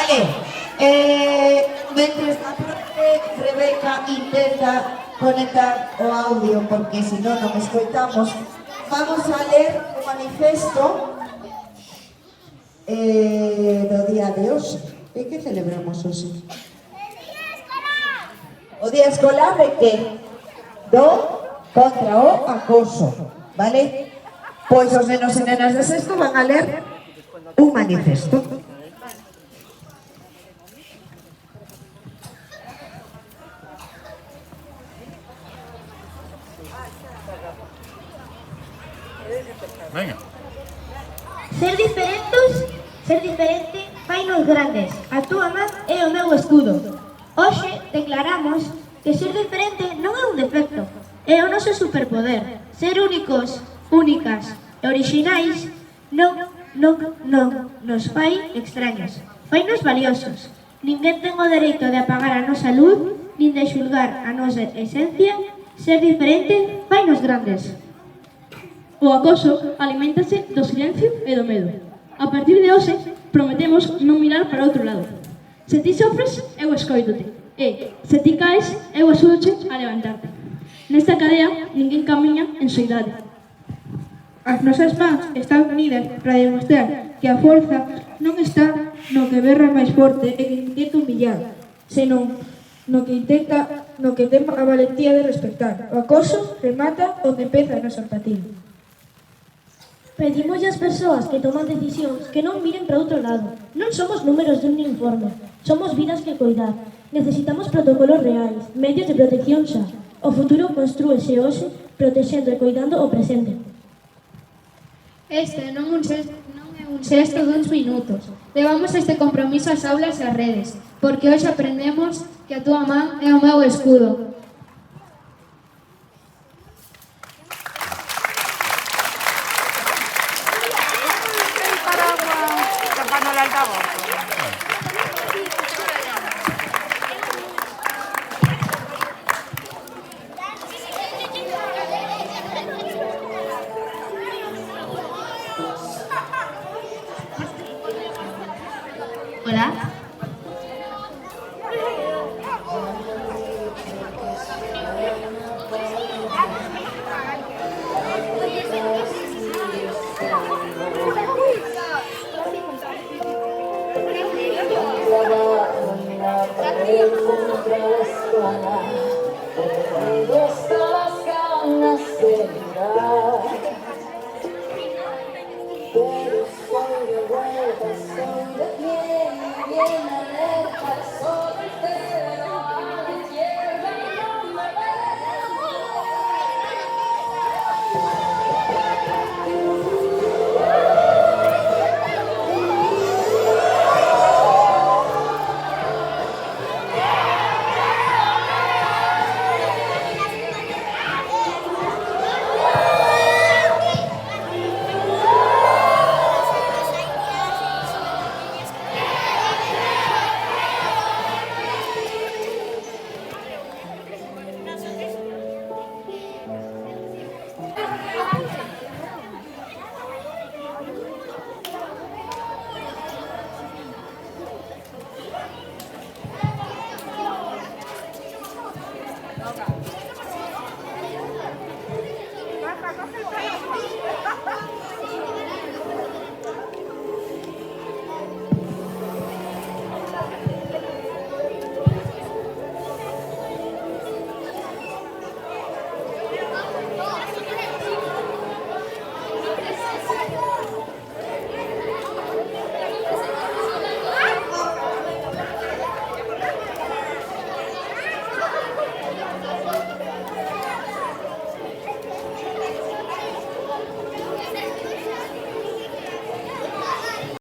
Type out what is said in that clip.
Vale. Mentres a profe Rebeca intenta conectar o audio, porque se non non escoitamos, vamos a ler o manifesto do día de hoxe. E que celebramos hoxe? O día escolar de que? Do contra o acoso, vale? Pois os nenos e nenas de sexto van a ler un manifesto. Venga. Ser diferente fainos grandes. A túa man é o meu escudo. Hoxe declaramos que ser diferente non é un defecto, é o noso superpoder. Ser únicos, únicas e orixinais non nos fai extraños, fainos valiosos. Ninguén ten o dereito de apagar a nosa luz, nin de xulgar a nosa esencia. Ser diferente fainos grandes. O acoso aliméntase do silencio e do medo. A partir de hoxe, prometemos non mirar para outro lado. Se ti sofres, eu escoítote. E, se ti caes, eu axúdoche a levantarte. Nesta cadea, ninguén camiña en soidade. As nosas mans están unidas para demostrar que a forza non está no que berra máis forte e que intenta humillar, senón no que ten a valentía de respectar. O acoso remata onde empeza a nosa empatía. Pedimos ás persoas que toman decisións que non miren para outro lado. Non somos números dun informe, somos vidas que coidar. Necesitamos protocolos reais, medios de protección xa. O futuro construese hoxe, protexendo e coidando o presente. Este non é un xesto duns minutos. Levamos este compromiso ás aulas e ás redes, porque hoxe aprendemos que a túa man é o meu escudo. Hola. Contra la escuela,